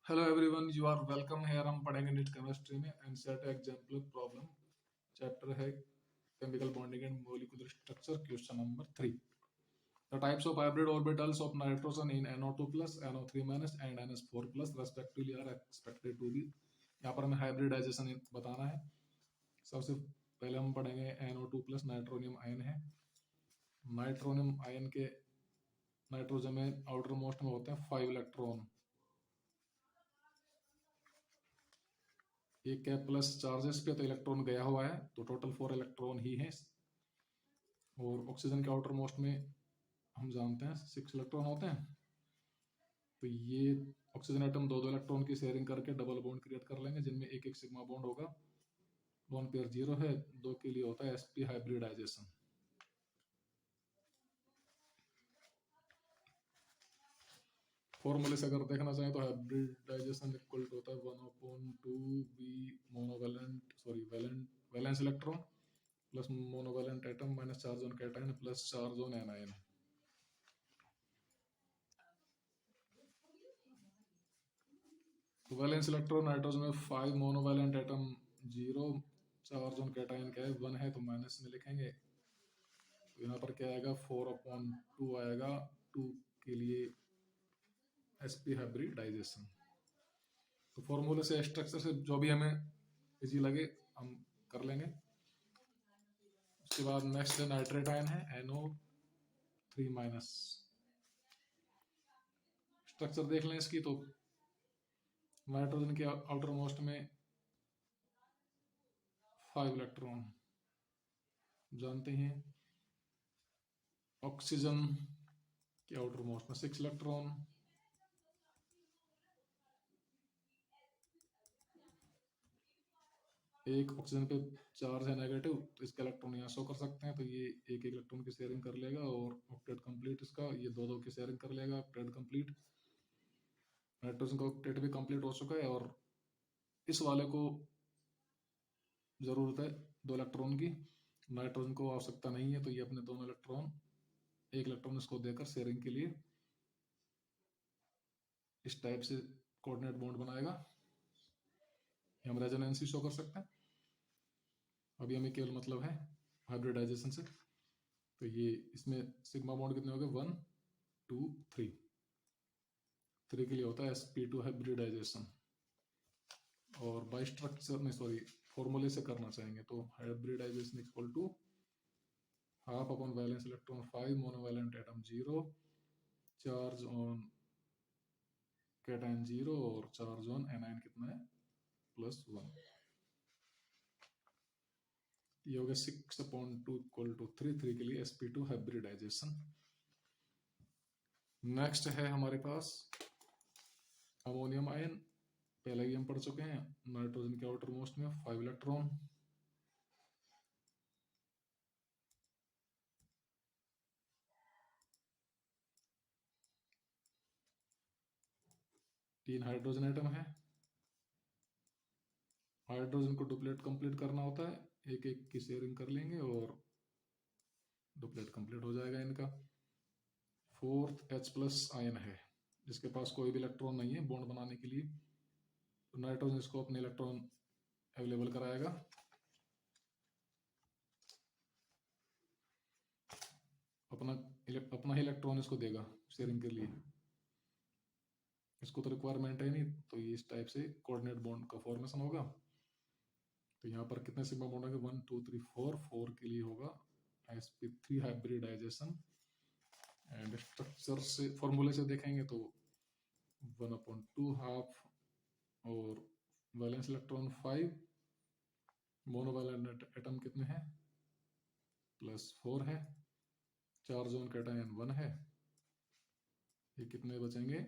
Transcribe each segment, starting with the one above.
Hello everyone, you are welcome here. हम पढ़ेंगे NEET chemistry में एनसीईआरटी एग्जाम्पल प्रॉब्लम। चैप्टर है chemical bonding and molecular structure, question number 3। The types of hybrid orbitals of nitrogen in NO2 plus NO3 minus and NH4 plus respectively are expected to be. यहाँ पर हमें hybridisation बताना है। सबसे पहले हम पढ़ेंगे NO2 प्लस नाइट्रोनियम आयन है। नाइट्रोनियम आयन के नाइट्रोजन में आउटर मोस्ट में होते हैं 5 इलेक्ट्रॉन। एक है प्लस चार्जेस पे, तो इलेक्ट्रॉन गया हुआ है, तो टोटल 4 इलेक्ट्रॉन ही है। और ऑक्सीजन के आउटर मोस्ट में हम जानते हैं 6 इलेक्ट्रॉन होते हैं। तो ये ऑक्सीजन एटम दो इलेक्ट्रॉन की शेयरिंग करके डबल बॉन्ड क्रिएट कर लेंगे, जिनमें एक एक सिग्मा बॉन्ड होगा। लोन पेयर 0 है, 2 के लिए होता है sp हाइब्रिडाइजेशन। फॉर्मूले से अगर देखना चाहें तो हाइब्रिडाइजेशन इक्वल टू होता है 1/2 b valence electron plus monovalent atom minus charge on cation plus charge on anion. तो वैलेंस इलेक्ट्रॉन नाइट्रोजन में 5, monovalent atom 0, charge on cation क्या है 1 है, तो माइनस में लिखेंगे। तो यहाँ पर क्या आएगा 4/2 आएगा 2 के लिए sp हाइब्रिडाइजेशन। तो फॉर्मूले से स्ट्रक्चर से जो भी हमें इजी लगे हम कर लेंगे। उसके बाद नेक्स्ट नाइट्रेट आयन है NO3 माइनस। स्ट्रक्चर देख लें इसकी। तो नाइट्रोजन के आउटर मोस्ट में 5 इलेक्ट्रॉन जानते हैं। ऑक्सीजन के आउटर मोस्ट में 6 इलेक्ट्रॉन। एक ऑक्सीजन पे चार्ज है नेगेटिव, तो इसका इलेक्ट्रॉन यहाँ शो कर सकते हैं। तो ये एक इलेक्ट्रॉन की शेयरिंग कर लेगा और ऑक्टेट कंप्लीट इसका, ये दो की शेयरिंग कर लेगा, ऑक्टेट कंप्लीट। नाइट्रोजन का ऑक्टेट भी कंप्लीट हो चुका है और इस वाले को जरूरत है 2 इलेक्ट्रॉन की, नाइट्रोजन को आवश्यकता नहीं है। तो ये अपने दोनों इलेक्ट्रॉन, एक इलेक्ट्रॉन इसको देकर शेयरिंग के लिए इस टाइप से कोऑर्डिनेट बॉन्ड बनाएगा। हम रेजोनेंसी शो कर सकते हैं। अभी हमें केवल मतलब है हाइब्रिडाइजेशन से। तो ये इसमें सिग्मा बॉन्ड कितने हो गए 1 2 3। 3 के लिए होता है sp2 हाइब्रिडाइजेशन। और बाई स्ट्रक्चर में फॉर्मूले से करना चाहेंगे तो hybridisation equal to half upon valence electron 5, monovalent atom 0, charge on cation 0 और चार्ज ऑन एनायन कितना है +1। ये हो गया 6/2 इक्वल टू 3 के लिए sp2 हाइब्रिडाइजेशन। नेक्स्ट है हमारे पास अमोनियम आयन। पहले ही हम पढ़ चुके हैं। नाइट्रोजन के आउटर मोस्ट में 5 इलेक्ट्रॉन। तीन हाइड्रोजन एटम है। हाइड्रोजन को डुप्लेट कंप्लीट करना होता है, एक एक की शेयरिंग कर लेंगे और डुप्लेट कंप्लीट हो जाएगा इनका। 4th H+ आयन है, जिसके पास कोई भी इलेक्ट्रॉन नहीं है बॉन्ड बनाने के लिए। तो नाइट्रोजन इसको अपने इलेक्ट्रॉन अवेलेबल कराएगा। अपना ही इलेक्ट्रॉन इसको देगा शेयरिंग के लिए। इसको तो रिक्वायरमेंट है नहीं, तो ये इस टाइप से कोऑर्डिनेट बॉन्ड का फॉर्मेशन होगा। तो यहाँ पर कितने सिग्मा बॉन्ड होंगे 1 2 3 4। 4 के लिए होगा sp3 हाइब्रिडाइजेशन। एंड स्ट्रक्चर से फॉर्मूले से देखेंगे तो 1/2 हाफ और वैलेंस इलेक्ट्रॉन 5, मोनोवैलेंट एटम कितने हैं +4 है, चार्ज ऑन कैटायन 1 है। ये कितने बचेंगे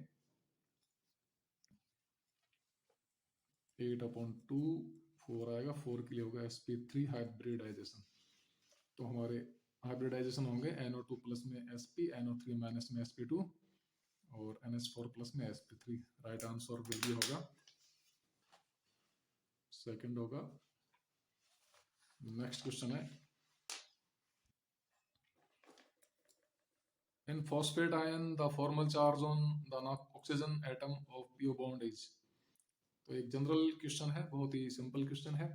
8/2, 4 आएगा। 4 के लिए होगा sp3 हाइब्रिडाइजेशन। तो हमारे हाइब्रिडाइजेशन होंगे NO2 प्लस में sp, NO3 माइनस में sp2 और NH4 प्लस में sp3। Right answer will B होगा सेकंड होगा। नेक्स्ट क्वेश्चन है in phosphate ion the formal charge on the oxygen atom of p bond is। तो एक जनरल क्वेश्चन है, बहुत ही सिंपल क्वेश्चन है।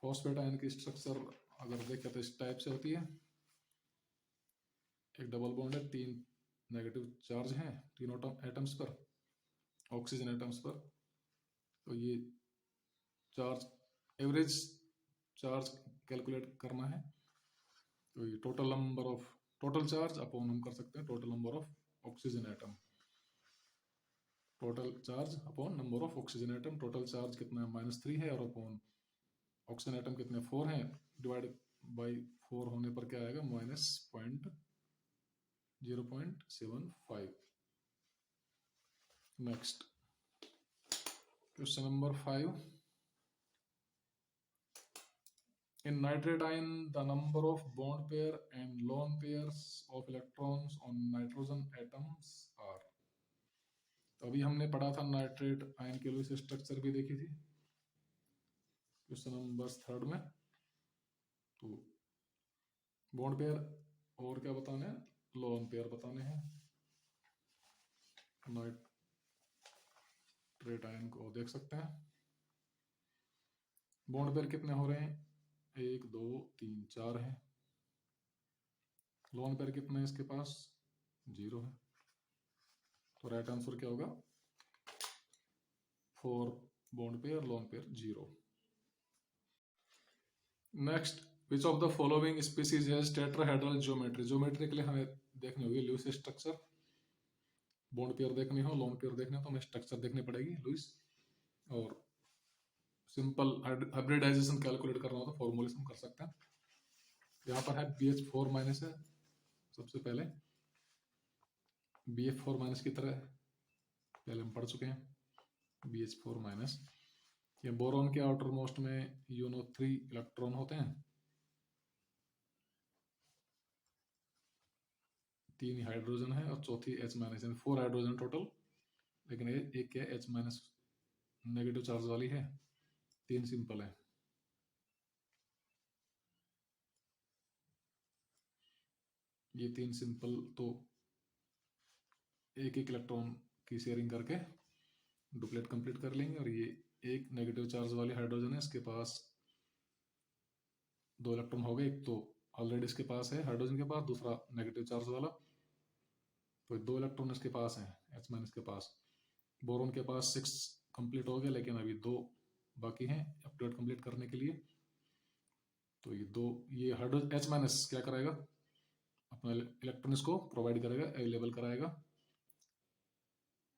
फॉस्फेट आयन की स्ट्रक्चर अगर देखें तो इस टाइप से होती है। एक डबल बॉन्ड है, 3 नेगेटिव चार्ज हैं तीनों एटम्स पर, ऑक्सीजन एटम्स पर। तो ये चार्ज, एवरेज चार्ज कैलकुलेट करना है। तो ये टोटल चार्ज अपॉन हम कर सकते हैं total number of oxygen atom. Total charge upon number of oxygen atom. Total charge कितना है, -3 है, और अपॉन ऑक्सीजन एटम कितने 4 हैं, डिवाइड बाई 4 होने पर क्या आएगा, -0.75। Next question number 5। In nitrate ion, the number of bond pair and lone pairs of electrons on nitrogen atoms are। तो अभी हमने पढ़ा था नाइट्रेट आयन के लुईस स्ट्रक्चर भी देखी थी क्वेश्चन नंबर 3 में। तो बॉन्ड पेयर और क्या बताने हैं, लोन पेयर बताने हैं। नाइट्रेट आयन को देख सकते हैं, बॉन्ड पेयर कितने हो रहे हैं, 1 2 3 4 है। लोन पेयर कितने हैं इसके पास, 0 है। तो राइट आंसर क्या होगा, 4 bond pair, loan pair 0। Next, which of the following species has tetrahedral geometry. Geometry के लिए हमें देखनी होगी लुईस स्ट्रक्चर। बॉन्ड पेयर देखनी हो, लोन पेयर देखने हो तो हमें स्ट्रक्चर देखनी पड़ेगी लुईस। और सिंपल हाइब्रिडाइजेशन कैलकुलेट करना हो तो फॉर्मूले से हम कर सकते हैं। यहाँ पर है BH4- है। सबसे पहले BF4- की तरह पहले हम पढ़ चुके हैं, BH4-। ये बोरॉन के आउटर मोस्ट में UNO3 इलेक्ट्रॉन होते हैं, 3 हाइड्रोजन है और चौथी H-, 4 हाइड्रोजन टोटल, लेकिन एक क्या H- नेगेटिव चार्ज वाली है, 3 सिंपल है। ये 3 सिंपल तो एक इलेक्ट्रॉन की शेयरिंग करके डुप्लेट कंप्लीट कर लेंगे। और ये एक नेगेटिव चार्ज वाली हाइड्रोजन है, इसके पास 2 इलेक्ट्रॉन हो गए। एक तो ऑलरेडी इसके पास है हाइड्रोजन के पास, दूसरा नेगेटिव चार्ज वाला, तो 2 इलेक्ट्रॉन इसके पास है H- के पास। बोरॉन के पास 6 कंप्लीट हो गया, लेकिन अभी 2 बाकी हैं अपडेट कंप्लीट करने के लिए। तो ये हाइड्रोजन H- क्या कराएगा, अपना इलेक्ट्रॉन को प्रोवाइड करेगा, अवेलेबल कराएगा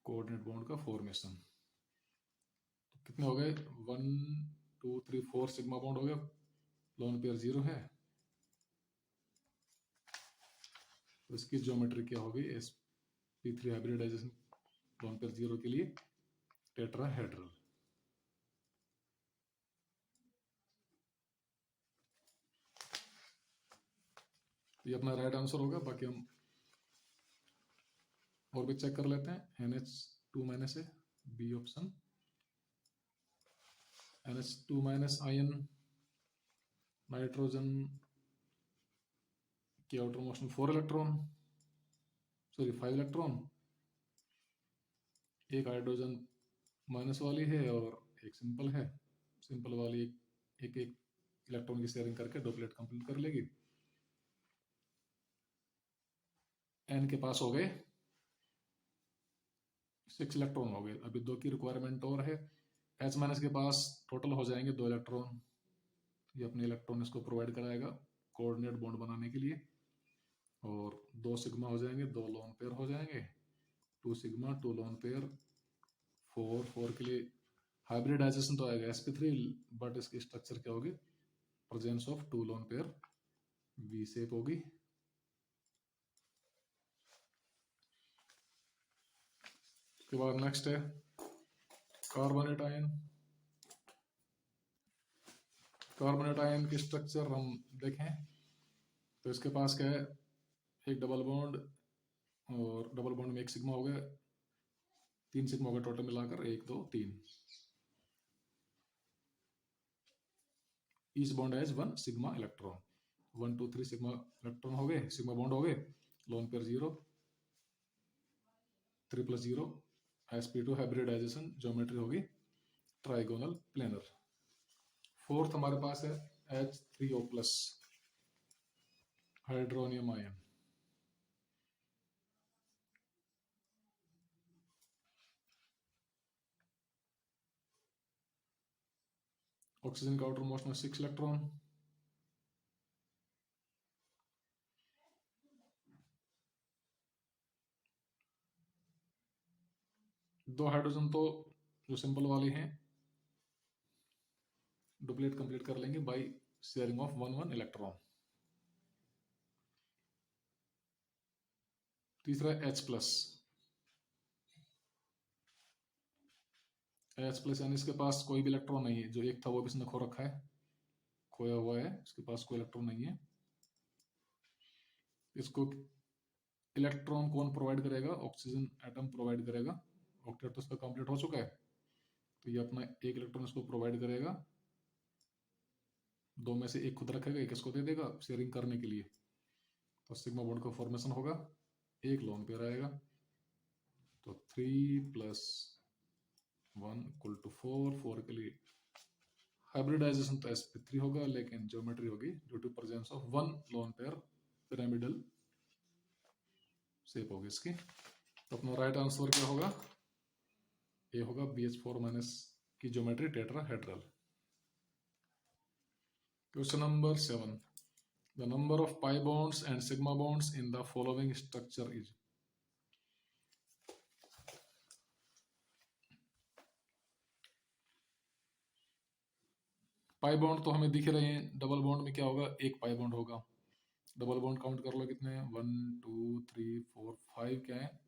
कोऑर्डिनेट बॉन्ड का फॉर्मेशन। तो कितने हो गए, 1 2 3 4 सिग्मा बॉन्ड हो गया, लोन पेयर 0 है। तो इसकी ज्योमेट्री क्या होगी, sp3 हाइब्रिडाइजेशन लोन पेयर 0 के लिए टेट्राहेड्रल। ये अपना राइट आंसर होगा। बाकी हम और भी चेक कर लेते हैं। NH2- है बी ऑप्शन। NH2- आयन नाइट्रोजन के आउटर मोस्ट में 5 इलेक्ट्रॉन, एक हाइड्रोजन माइनस वाली है और एक सिंपल है। सिंपल वाली एक इलेक्ट्रॉन की शेयरिंग करके डुप्लेट कंप्लीट कर लेगी। N के पास हो गए 6 इलेक्ट्रॉन हो गए, अभी 2 की रिक्वायरमेंट और है। H- के पास टोटल हो जाएंगे 2 इलेक्ट्रॉन। ये अपने इलेक्ट्रॉन इसको प्रोवाइड कराएगा कोऑर्डिनेट बॉन्ड बनाने के लिए। और 2 सिग्मा हो जाएंगे, 2 लोन पेयर हो जाएंगे, 2 सिग्मा 2 लोन पेयर, 4 के लिए हाइब्रिडाइजेशन तो आएगा sp3, बट इसकी स्ट्रक्चर क्या होगी, presence of 2 lone pair, V shape होगी। उसके बाद नेक्स्ट है कार्बोनेट आयन। कार्बोनेट आयन की स्ट्रक्चर हम देखें तो इसके पास क्या है, एक डबल बॉन्ड, और डबल बॉन्ड में एक सिग्मा हो गया, 3 सिग्मा हो गए टोटल मिलाकर, 1 2 3। Each bond has 1 sigma electron, 1 2 3 sigma electron हो गए, सिग्मा बॉन्ड हो गए, lone pair 0, 3 + 0 sp2 hybridisation geometry होगी। Trigonal planar. फोर्थ हमारे पास है H3O+ हाइड्रोनियम आयन। ऑक्सीजन का आउटर मोस्ट में 6 इलेक्ट्रॉन, दो हाइड्रोजन तो जो सिंपल वाले हैं डुप्लेट कंप्लीट कर लेंगे बाय शेयरिंग ऑफ 1 इलेक्ट्रॉन। तीसरा H+, यानी इसके पास कोई भी इलेक्ट्रॉन नहीं है, जो एक था वो भी इसने खो रखा है, खोया हुआ है, इसके पास कोई इलेक्ट्रॉन नहीं है। इसको इलेक्ट्रॉन कौन प्रोवाइड करेगा? ऑक्सीजन एटम प्रोवाइड करेगा। ऑक्टेट तो इसका कंप्लीट हो चुका है, तो ये अपना एक इलेक्ट्रॉन इसको प्रोवाइड करेगा, दो में से एक खुद रखेगा, एक इसको दे देगा शेयरिंग करने के लिए। तो सिग्मा बॉन्ड का फॉर्मेशन होगा, एक लोन पेयर आएगा, तो 3 + 1 = 4। 4 के लिए हाइब्रिडाइजेशन तो sp3 होगा, लेकिन ज्योमेट्री होगी due to presence of 1 lone pair, pyramidal shape होगी इसकी। तो अपना राइट आंसर क्या होगा? ये होगा BH4- की geometry tetrahedral. Question number 7, the number of pi bonds and sigma bonds in the following structure is. Pi bond तो हमें दिख रहे हैं, डबल बॉन्ड में क्या होगा? एक पाई बॉन्ड होगा। डबल बॉन्ड काउंट कर लो कितने हैं, 1 2 3 4 5 क्या है?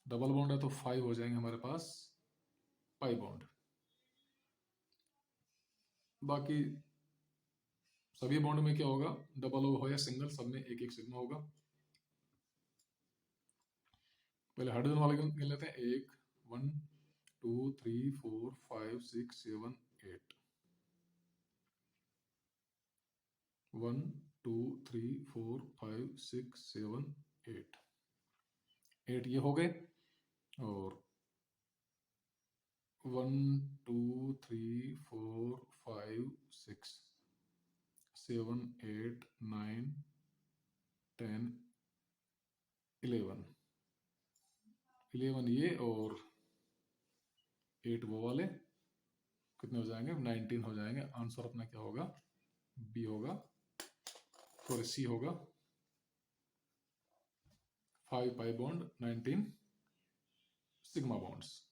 डबल बॉन्ड है तो 5 हो जाएंगे हमारे पास पाई बॉन्ड। बाकी सभी बॉन्ड में क्या होगा? डबल हो या सिंगल, सब में एक एक सिग्मा होगा। पहले हाइड्रोजन वाले गिन लेते हैं। 1 1 2 3 4 5 6 7 8 1 2 3 4 5 6 7 8 8 ये हो गए। और 1 2 3 4 5 6 7 8 9 10 11 11 ये और 8 वो वाले, कितने हो जाएंगे? 19 हो जाएंगे। आंसर अपना क्या होगा? बी होगा। और सी होगा 5 pi bond 19 sigma bonds.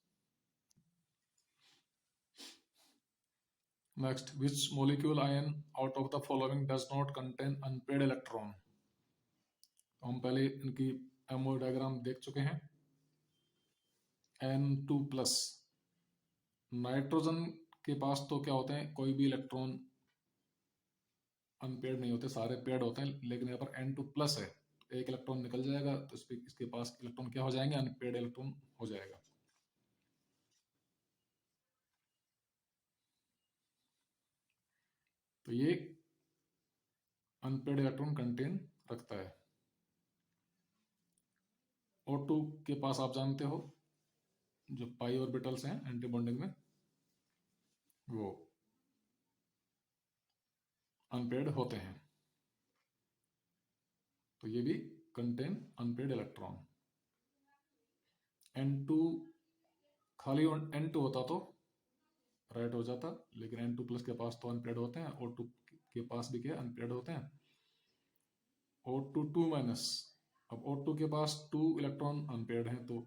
Next, which molecule ion out of the following does not contain unpaired electron. तो हम पहले इनकी एमओ डायग्राम देख चुके हैं। N2+, नाइट्रोजन के पास तो क्या होते हैं? कोई भी इलेक्ट्रॉन अनपेड नहीं होते, सारे पेड होते हैं। लेकिन यहाँ पर N2+ है, एक इलेक्ट्रॉन निकल जाएगा तो इसके पास इलेक्ट्रॉन क्या हो जाएंगे? अनपेड इलेक्ट्रॉन हो जाएगा। तो ये अनपेड इलेक्ट्रॉन कंटेन रखता है। O2 के पास आप जानते हो जो पाई ऑर्बिटल्स हैं एंटी बॉन्डिंग में, वो अनपेड होते हैं। तो ये भी कंटेन अनपेड इलेक्ट्रॉन। N2 खाली N2 होता तो राइट हो जाता, लेकिन N2+ के पास तो अनपेड होते हैं, O2 के पास भी क्या अनपेड होते हैं। O2 2-, अब O2 के पास 2 इलेक्ट्रॉन अनपेड हैं, तो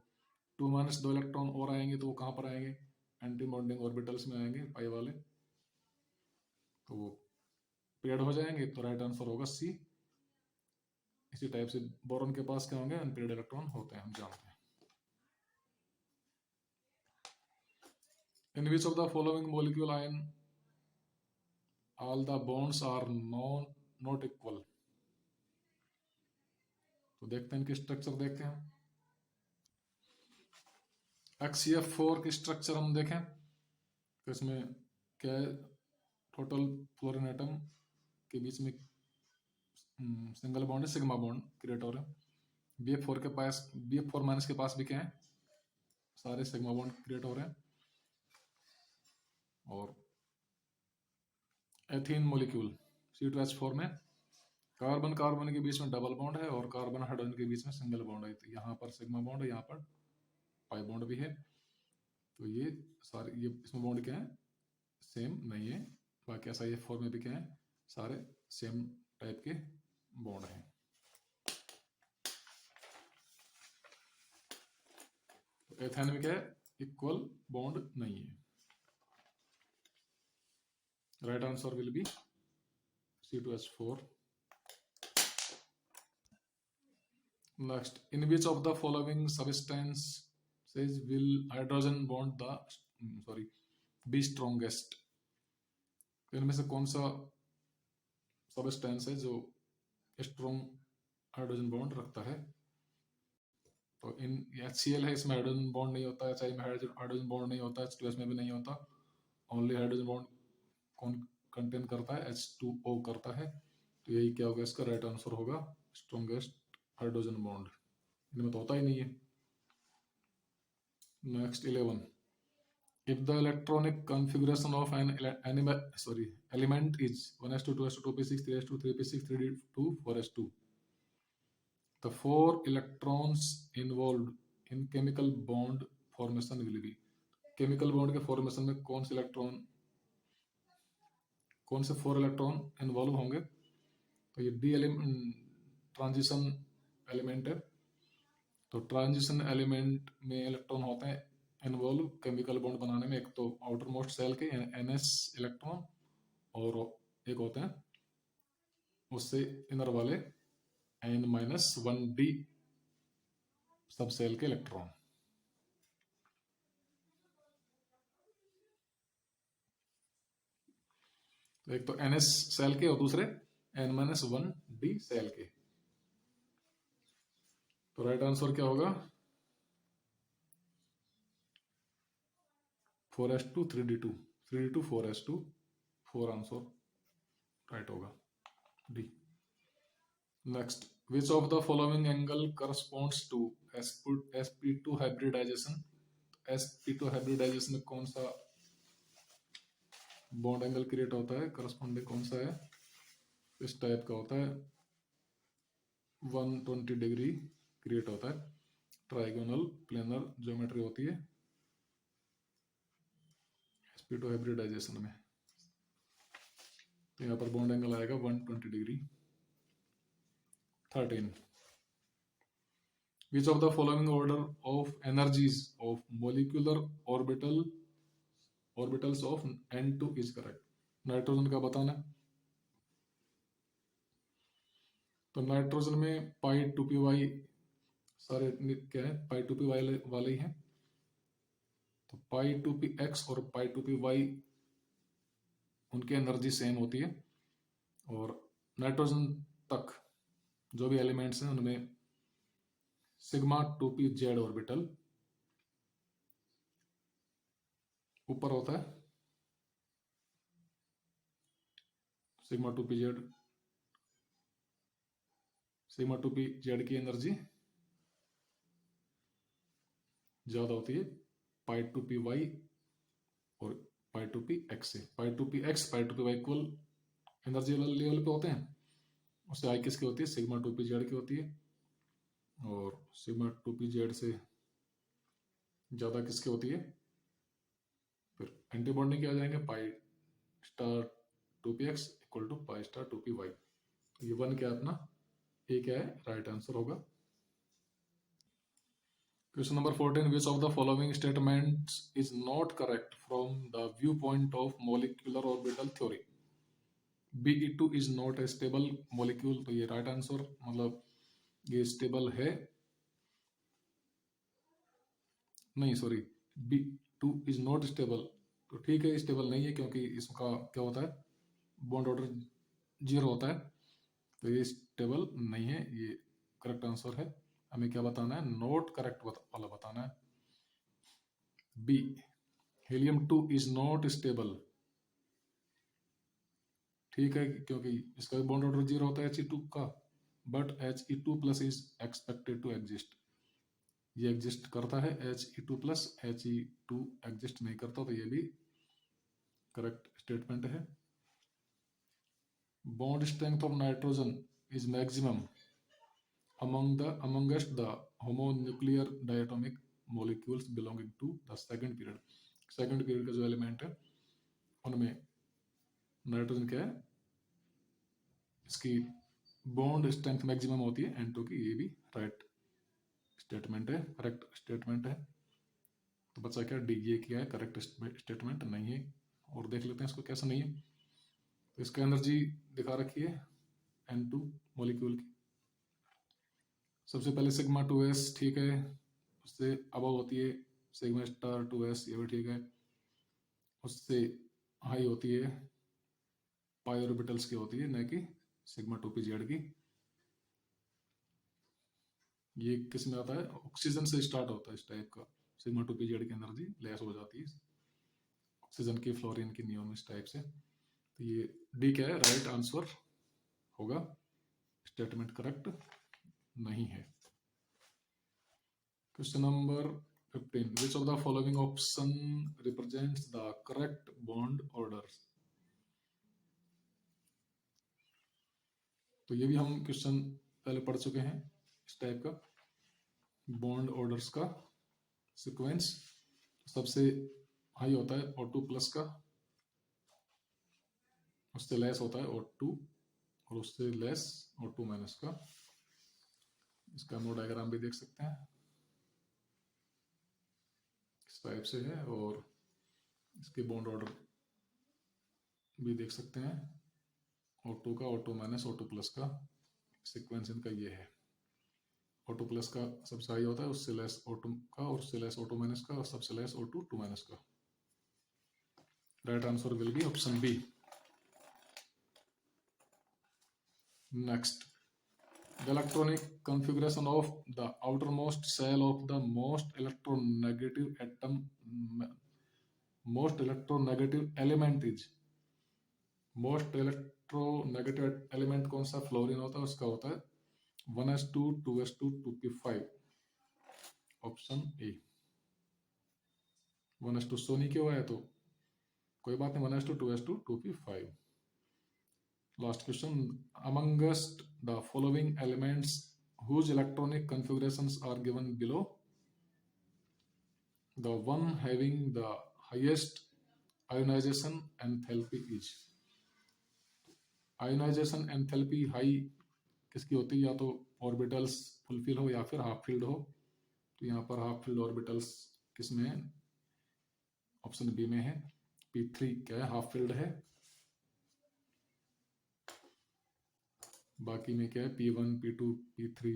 2- 2 इलेक्ट्रॉन और आएंगे, तो वो कहाँ पर आएंगे? एंटी बॉन्डिंग ऑर्बिटल्स में आएंगे, पाई वाले, तो वो पेड हो जाएंगे। तो राइट आंसर होगा सी। इसी टाइप से बोरॉन के पास क्या होंगे? अनपेड इलेक्ट्रॉन होते हैं, हम जानते हैं। In which of the following molecule ion all the bonds are not equal? तो देखते हैं इनके स्ट्रक्चर, देखते हैं। HCF4 की स्ट्रक्चर हम देखें तो इसमें क्या है? टोटल फ्लोरीन एटम के बीच में सिंगल बॉन्ड है, सिग्मा बॉन्ड क्रिएट हो रहे हैं। BF4 के पास, BF4- के पास भी क्या है? सारे सिग्मा बॉन्ड क्रिएट हो रहे हैं। और एथीन मॉलिक्यूल C2H4 में कार्बन कार्बन के बीच में डबल बॉन्ड है और कार्बन हाइड्रोजन के बीच में सिंगल बॉन्ड है। तो यहाँ पर सिग्मा बॉन्ड है, यहाँ पर पाई बॉन्ड भी है। तो ये सारे ये इसमें बॉन्ड क्या है, सेम नहीं है। बाकी SiF4 में भी क्या है, सारे सेम टाइप के बॉन्ड हैं। तो एथेन में क्या है, इक्वल बॉन्ड नहीं है। Right answer will B C2H4. Next, in which of the following substance says will hydrogen bond be strongest? इनमें से कौन सा सबस्टेंस है जो स्ट्रॉन्ग हाइड्रोजन बॉन्ड रखता है? तो इन HCl है, इसमें हाइड्रोजन बॉन्ड नहीं होता है, HI में हाइड्रोजन बॉन्ड नहीं होता है, H2S में भी नहीं होता, ओनली हाइड्रोजन बॉन्ड कौन कंटेन करता है, H2O करता है। तो यही क्या होगा, इसका राइट आंसर होगा स्ट्रॉन्गेस्ट हाइड्रोजन बॉन्ड। इनमें तो होता ही नहीं है। Next 11, if the electronic configuration of an element is 1s2 2s2 2p6 3s2 3p6 3d2 4s2, the 4 electrons involved in chemical bond formation will be. Chemical bond के formation में कौन से 4 electron involve होंगे? तो ये डी ट्रांजिशन एलिमेंट है। तो transition element में इलेक्ट्रॉन होते हैं इन्वॉल्व केमिकल बॉन्ड बनाने में। एक तो आउटर मोस्ट सेल के NS इलेक्ट्रॉन और एक होते हैं उससे इनर वाले N-1D सब सेल के इलेक्ट्रॉन। तो एक तो NS सेल के और दूसरे N-1D सेल के। तो राइट आंसर क्या होगा, 4s2 3d2 3d2 4s2 4 answer right होगा D. Next, which of the following angle corresponds to sp2 hybridization? sp2 hybridization में कौन सा बॉन्ड एंगल क्रिएट होता है, करस्पॉन्डिंग कौन सा है? इस टाइप का होता है, 120 डिग्री क्रिएट होता है, ट्राइगोनल प्लेनर ज्योमेट्री होती है sp2 हाइब्रिडाइजेशन में। तो यहाँ पर बॉन्ड एंगल आएगा 120 degree. 13, which of the following order of energies of molecular orbitals of N2 is correct? Nitrogen का बताना। तो नाइट्रोजन में पाई 2py सारे क्या है, पाई 2py वाले ही हैं। तो पाई 2px और पाई 2py उनकी एनर्जी सेम होती है। और नाइट्रोजन तक जो भी एलिमेंट्स हैं उनमें सिग्मा 2pz ऑर्बिटल ऊपर होता है, सिग्मा 2pz की एनर्जी ज्यादा होती है पाई 2py और पाई 2px से। पाई 2px पाई 2py इक्वल एनर्जी लेवल पे होते हैं। उससे आई किसकी होती है, सिग्मा 2pz की होती है। और सिग्मा 2pz से ज्यादा किसकी होती है? फिर एंटी बॉन्डिंग क्या आ जाएंगे, pi star 2px equal to pi star 2py। ये 1 क्या है अपना, ए क्या है, राइट आंसर होगा। Question number 14, which of the following statements is not correct from the viewpoint of molecular orbital theory? Be2 is not a stable molecule। तो ये right answer, मतलब ये स्टेबल है नहीं, sorry, B2 is not stable। तो ठीक है, stable नहीं है क्योंकि इसका क्या होता है, बॉन्ड ऑर्डर 0 होता है। तो ये स्टेबल नहीं है, ये करेक्ट आंसर है। हमें क्या बताना है, नॉट करेक्ट वाला बताना है। बी, हीलियम-2 इज नॉट स्टेबल। ठीक है, क्योंकि इसका बॉन्ड ऑर्डर 0 होता है He2 का, but He2+ is expected to exist. ये एग्जिस्ट करता है, He2+, He2 एग्जिस्ट नहीं करता, तो ये भी करेक्ट स्टेटमेंट है। Bond strength of nitrogen is maximum amongst the homonuclear diatomic molecules belonging to the second period। Second period का जो एलिमेंट है उनमें नाइट्रोजन क्या है, इसकी बॉन्ड स्ट्रेंथ मैक्सिमम होती है N2 की। ये भी राइट स्टेटमेंट है, करेक्ट स्टेटमेंट है। तो बच्चा क्या डी, ये क्या है, करेक्ट स्टेटमेंट नहीं है। और देख लेते हैं इसको कैसा नहीं है। तो इसका एनर्जी दिखा रखी है N2 मॉलिक्यूल की। सबसे पहले सिग्मा 2s ठीक है, उससे अब होती है सिग्मा स्टार 2s, ये भी ठीक है। उससे हाई होती है पाई ऑर्बिटल्स की होती है, न कि सिग्मा 2pz की। ये किस में आता है, ऑक्सीजन से स्टार्ट होता है इस टाइप का। सिग्मा 2pz की एनर्जी लेस हो जाती है ऑक्सीजन की, फ्लोरीन की, नियोन, इस टाइप से। तो ये डी क्या है, राइट आंसर होगा। स्टेटमेंट करेक्ट नहीं है। Question number 15, which of the following option represents the correct bond orders। तो ये भी हम क्वेश्चन पहले पढ़ चुके हैं इस टाइप का, बॉन्ड ऑर्डर्स का सीक्वेंस। सबसे हाई होता है O2 प्लस का, उससे लेस होता है O2, और उससे लेस O2 माइनस का। इसका नो डायग्राम भी देख सकते हैं, इस टाइप से है। और इसके बॉन्ड ऑर्डर भी देख सकते हैं, O2 का, O2 माइनस, O2 प्लस का सीक्वेंस इनका ये है। O2 प्लस का सबसे हाई होता है, उससे लेस O2 का, और उससे लेस O2 माइनस का, और सबसे लेस O2 2 माइनस का। Right answer will be option B. Next, the electronic configuration of the outermost shell of the most electronegative element is। Most electronegative element कौन सा, fluorine होता है, उसका होता है 1s2 2s2 2p5। Option A. 1s2 show नहीं क्यों है, तो कोई बात नहीं, 1s2 2s2 2p5। Last question, amongst the following elements whose electronic configurations are given below, the one having the highest ionization enthalpy is। Ionisation enthalpy high किसकी होती है, या तो ऑर्बिटल्स फुलफिल हो या फिर हाफ फील्ड हो। तो यहाँ पर हाफ फील्ड ऑर्बिटल्स किस में है, ऑप्शन बी में है। P3 क्या है, हाफ फील्ड है। बाकी में क्या है, P1 P2 P3।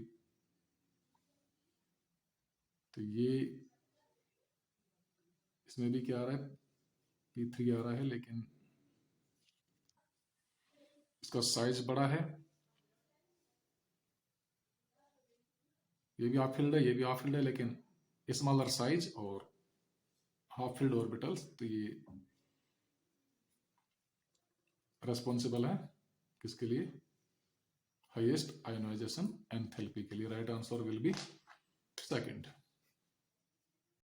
तो ये इसमें भी क्या आ रहा है, P3 आ रहा है, लेकिन इसका साइज बड़ा है। ये भी हाफ फील्ड है, ये भी हाफ फील्ड है, लेकिन स्मॉलर साइज और हाफ फील्ड ऑर्बिटल्स। तो ये रेस्पॉन्सिबल है किसके लिए, हाईएस्ट आयोनाइजेशन एंथैल्पी के लिए। Right answer will B second.